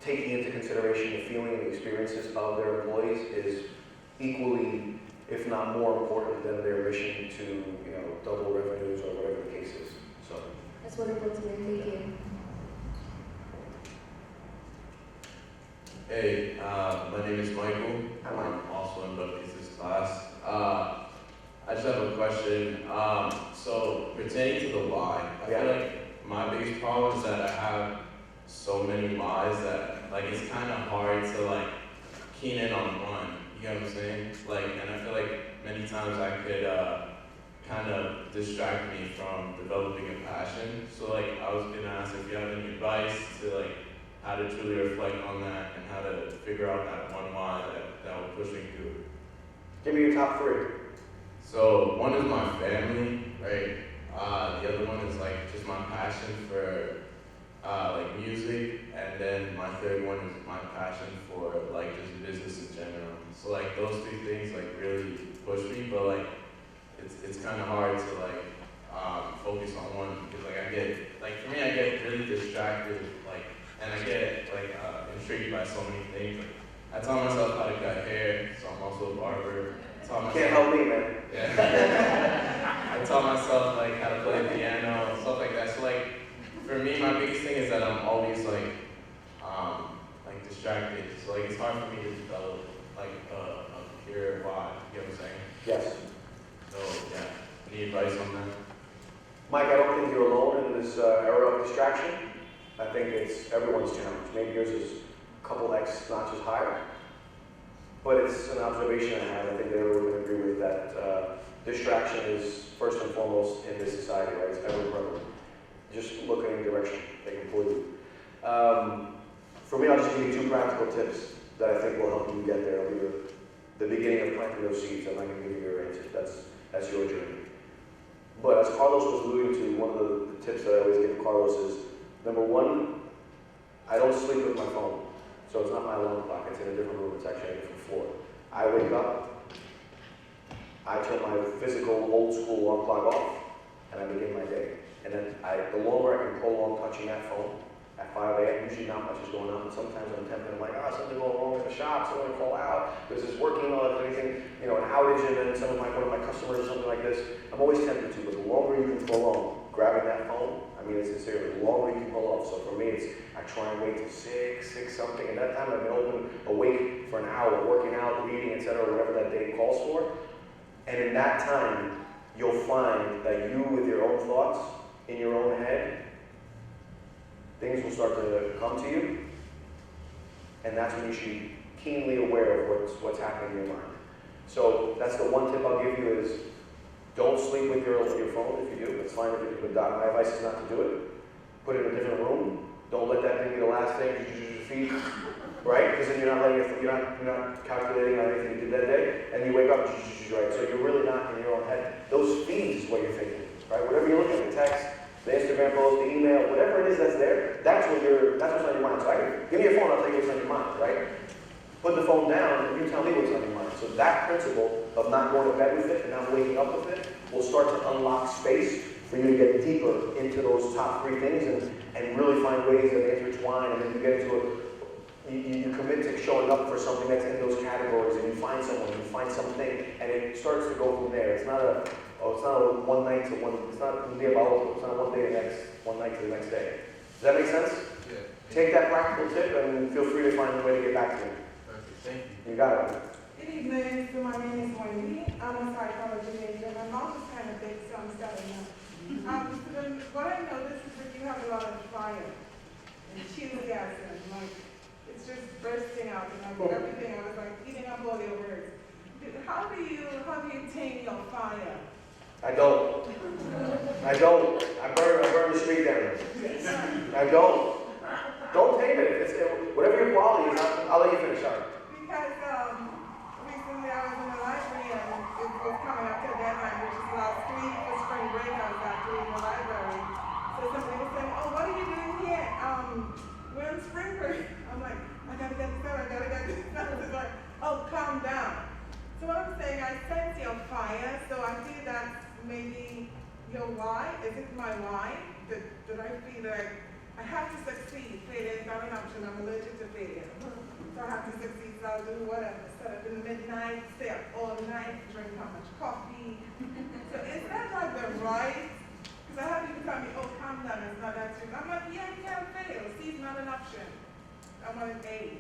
taking into consideration the feeling and the experiences of their employees is equally, if not more important than their mission to, double revenues or whatever the case is. So That's wonderful to hear. Thank you. Hey, my name is Michael. I'm also in Baptista's class. I just have a question. So pertaining to the why, I feel like my biggest problem is that I have so many whys that it's kind of hard to keen in on one. You know what I'm saying? And I feel like many times I could kind of distract me from developing a passion. So I was gonna ask if you have any advice to how to truly reflect on that and how to figure out that one why that will push me through. give me your top three. So one is my family, right? The other one is just my passion for music, and then my third one is my passion for just business in general. So those two things really push me, but it's kind of hard to focus on one because I get for me I get really distracted and I get intrigued by so many things. I taught myself how to cut hair, so I'm also a barber. Can't help me, man. Yeah. I taught myself how to play piano and stuff like that. So for me, my biggest thing is that I'm always distracted. So it's hard for me to develop a clear why. You know what I'm saying? Yes. So yeah, any advice on that? Mike, I don't think you're alone in this era of distraction. I think it's everyone's challenge. Maybe yours is a couple X notches higher. But it's an observation I have. I think everyone would agree with that. Distraction is first and foremost in this society, right? It's ever prevalent. Just look in any direction, they can pull you. For me, I'll just give you two practical tips that I think will help you get there. It'll be the beginning of planting those seeds. I'm not going to give you your answer. That's your journey. But as Carlos was alluding to, one of the tips that I always give Carlos is, number one, I don't sleep with my phone. So it's not my alarm clock, it's in a different room, it's actually on a different floor. I wake up, I turn my physical old school alarm clock off, and I begin my day. And then the longer I can prolong touching that phone, at 5 a.m., usually not much is going on, but sometimes I'm tempted, I'm like, something going wrong in the shop, someone call out, there's this work email, there's anything, you know, an outage, and then one of my customers or something like this. I'm always tempted to, but the longer you can prolong grabbing that phone, I mean, it's sincerely, the longer you can pull off. So for me, I try and wait till 6 something, and that time I've been awake for an hour, working out, reading, etc., whatever that day calls for. And in that time, you'll find that you, with your own thoughts, in your own head, things will start to come to you, and that's when you should be keenly aware of what's happening in your mind. So that's the one tip I'll give you is, don't sleep with your phone. If you do, it's fine. But my advice is not to do it. Put it in a different room. Don't let that thing be the last thing you feed, right? Because then you're not calculating on anything you did that day, and you wake up, right? So you're really not in your own head. Those feeds is what you're thinking, right? Whatever you're looking at, the text, the Instagram post, the email, whatever it is that's there, that's what's on your mind. So give me your phone, I'll tell you what's on your mind, right? Put the phone down, and you tell me what's on your mind. So that principle of not going to bed with it and not waking up with it will start to unlock space for you to get deeper into those top 3 things and really find ways that intertwine, and then you get into you commit to showing up for something that's in those categories, and you find someone, you find something, and it starts to go from there. It's not a one night to one, it's not un día para otro, it's not one night to the next day. Does that make sense? Yeah. Take that practical tip and feel free to find a way to get back to me. Perfect. Thank you. You got it. Good evening, so my name is Wendy. I'm a psychology major. My mouth is kind of big, so I'm studying now. What I noticed is that you have a lot of fire, enthusiasm, like it's just bursting out, and like everything. I was like eating up all your words. How do you tame your fire? I don't. I burn the street down. I don't. Don't tame it. Whatever your quality is, I'll let you finish, sorry. Because recently I was in the library and it was coming up to the deadline, which is last week for spring break. I was actually in the library. So somebody was saying, "Oh, what are you doing here? We're on spring break." I'm like, "I gotta get this done. I gotta get this done." It's like, "Oh, calm down." So what I'm saying, I sense your fire. So I feel that maybe your why. Is it my why? That I feel like I have to succeed. Failure is not an option. I'm allergic to failure. So I have to succeed, so I'll do whatever. Set up in the midnight, stay up all night, drink how much coffee. So is that like the right? Because I have people tell me, "Oh, calm down, it's not that serious." I'm like, "Yeah, you can't fail. C is not an option. I want an A."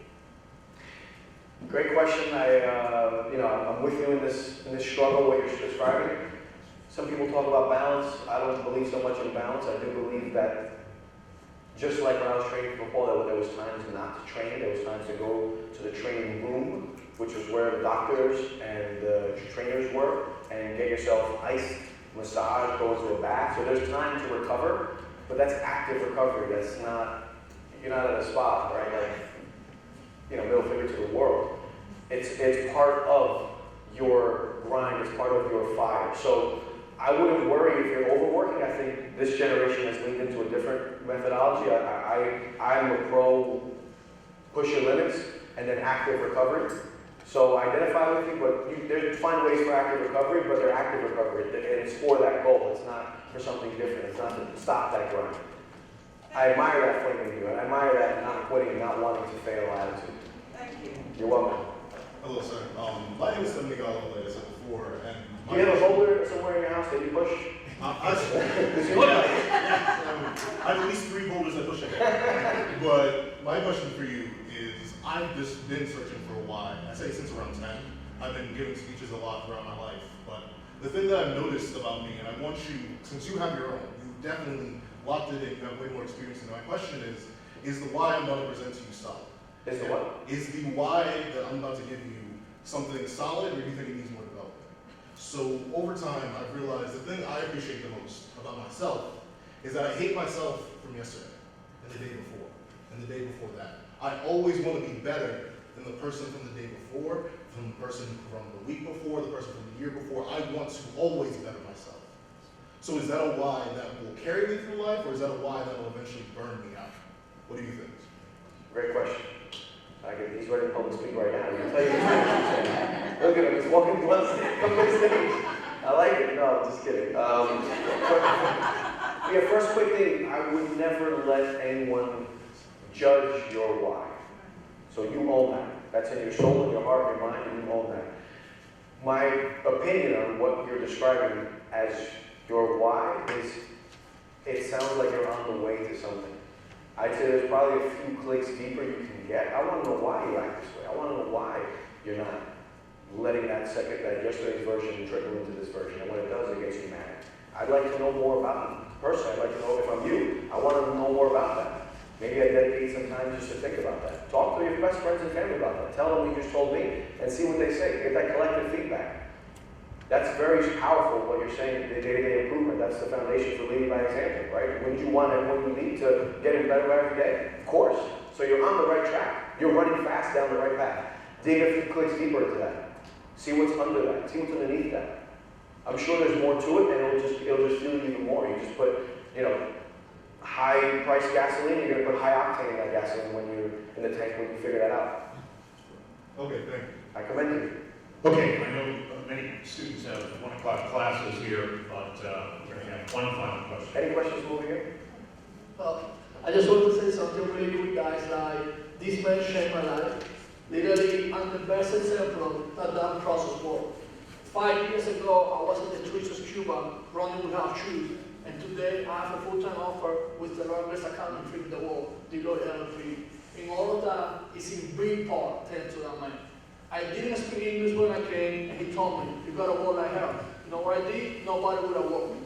Great question. I'm with you in this struggle, what you're describing. Some people talk about balance. I don't believe so much in balance. I do believe that just like when I was training for football, there was times not to train. There was times to go to the training room, which was where the doctors and the trainers were, and get yourself iced, massage, go into a bath. So there's time to recover, but that's active recovery. That's not, you're not at a spa, right? Like, middle finger to the world. It's part of your grind. It's part of your fire. So I wouldn't worry if you're overworking. I think this generation has leaned into a different methodology. I'm a pro push your limits and then active recovery. So identify with you, but find ways for active recovery, but they're active recovery. And it's for that goal. It's not for something different. It's not to stop that grind. I admire that flame in you. I admire that not quitting, not wanting to fail attitude. Thank you. You're welcome. Hello, sir. My name is Miguel, like I said before, and Do you have a holder somewhere in your house that you push? I have at least 3 boulders that push ahead. But my question for you is, I've just been searching for a why. I say since around 10. I've been giving speeches a lot throughout my life. But the thing that I've noticed about me, and I want you, since you have your own, you definitely locked it in, you have way more experience than me. My question is the why I'm about to present to you solid? Is the what? Is the why that I'm about to give you something solid, or do you think it needs more development? So over time, I've realized the thing I appreciate the most about myself is that I hate myself from yesterday, and the day before, and the day before that. I always want to be better than the person from the day before, from the person from the week before, the person from the year before. I want to always better myself. So is that a why that will carry me through life, or is that a why that will eventually burn me out? What do you think? Great question. He's ready to public speak right now. He'll tell you the truth. Look at him, he's walking to us, come to the stage. I like it. No, I'm just kidding. Yeah, first quick thing, I would never let anyone judge your why. So you own that. That's in your soul, in your heart, in your mind, and you own that. My opinion on what you're describing as your why is, it sounds like you're on the way to something. I'd say there's probably a few clicks deeper you can get. I want to know why you act this way. I want to know why you're not letting that yesterday's version trickle into this version. And when it does, it gets you mad. I'd like to know more about it. Personally, I'd like to know if I'm you. I want to know more about that. Maybe I dedicate some time just to think about that. Talk to your best friends and family about that. Tell them what you just told me and see what they say. Get that collective feedback. That's very powerful, what you're saying, the day-to-day improvement. That's the foundation for leading by example, right? Wouldn't you want everyone you lead to get better every day? Of course. So you're on the right track. You're running fast down the right path. Dig a few clicks deeper into that. See what's under that. See what's underneath that. I'm sure there's more to it, and it'll just fuel you even more. You just put, high-priced gasoline, you're going to put high octane in that gasoline when you're in the tank when you figure that out. Okay, thank you. I commend you. Okay, I know many students have 1 o'clock classes here, but we're going to have one final question. Any questions over here? Well, I just want to say something really quick, guys. Like, this man changed my life. Literally, I'm the best example that that process worked. 5 years ago, I was in the streets of Cuba, running without shoes. And today, I have a full-time offer with the largest accounting firm in the world, Deloitte LLP. And all of that is in big part thanks to that man. I didn't speak English when I came, and he told me, you gotta work like hell. You know what I did? Nobody would have worked me.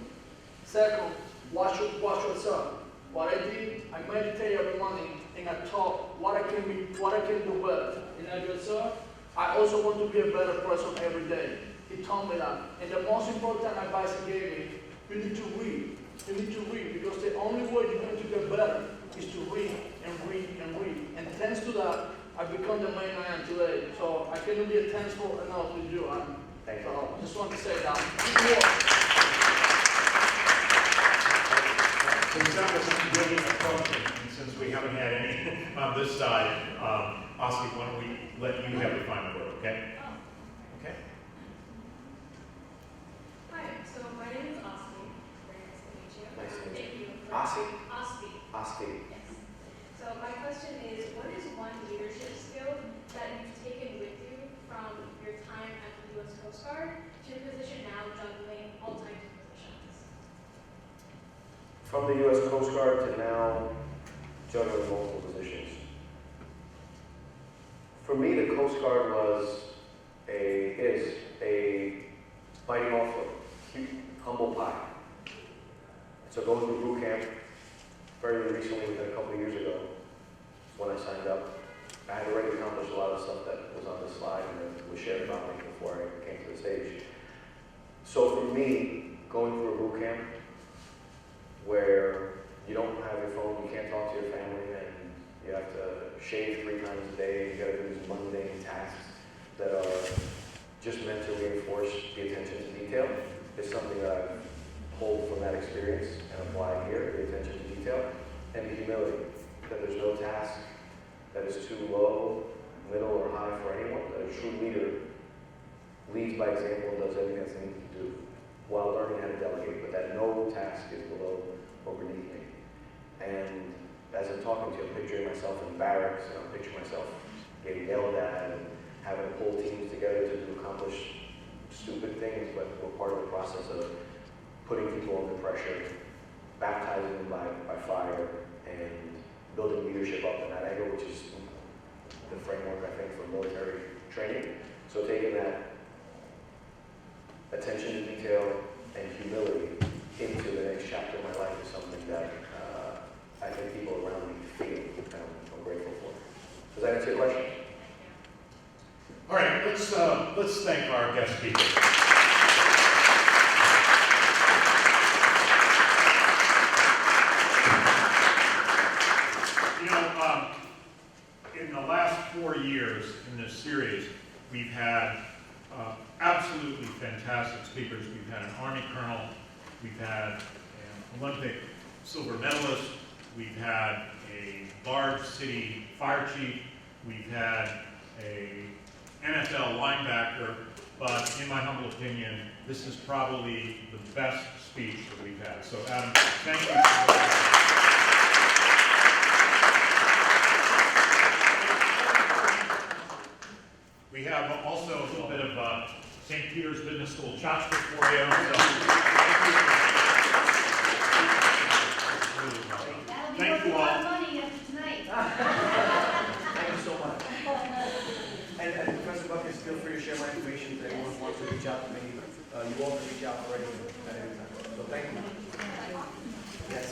Second, watch yourself. What I did, I meditate every morning, and I thought what I can do better. And I just said, I also want to be a better person every day. He told me that. And the most important advice he gave me, you need to read. You need to read, because the only way you're going to get better is to read and read and read. And thanks to that, I've become the man I am today. So I cannot be thankful enough with you. Thank you. So I just want to say that. Since that was really approaching, and since we haven't had any on this side, Oski, why don't we let you have the final word, okay? Okay. Hi, so my name is Oski. Very nice to meet you. Nice to meet Thank you. Oski? Oski. Yes. So my question is, what is one leadership skill that you've taken with you from your time at the U.S. Coast Guard to your position now, juggling all types of positions? From the U.S. Coast Guard to now juggling multiple positions. For me, the Coast Guard is a mighty morpho, humble pie. So going through boot camp very recently, within a couple of years ago, is when I signed up. I had already accomplished a lot of stuff that was on this slide and that was shared about me before I came to the stage. So for me, going through a boot camp where you don't have your phone, you can't talk to your family, and you have to shave 3 times a day, you got to do these mundane tasks that are just meant to reinforce the attention to detail, is something that I've pulled from that experience and apply here, the attention to detail, and the humility, that there's no task that is too low, middle, or high for anyone, that a true leader leads by example and does everything that's needed to do, while learning how to delegate, but that no task is below or beneath me. And as I'm talking to you, I'm picturing myself in barracks, and I'm picturing myself getting yelled at and having to pull teams together to accomplish stupid things, but we're part of the process of putting people under pressure, baptizing them by fire, and building leadership up in that angle, which is the framework, I think, for military training. So taking that attention to detail and humility into the next chapter of my life is something that I think people around me feel, and I'm grateful for. Does that answer your question? All right, let's thank our guest speaker. In the last 4 years in this series, we've had absolutely fantastic speakers. We've had an Army Colonel we've had an Olympic silver medalist, we've had a large city fire chief, we've had a NFL linebacker, but in my humble opinion, this is probably the best speech that we've had. So Adam, thank you for that. We have also a little bit of St. Peter's Business School tchotchke for you. Thank you all. Money after tonight. Thank you so much. And Professor Buckers, feel free to share my information if anyone wants to reach out to me. You all can reach out already at any time. So thank you. Yes.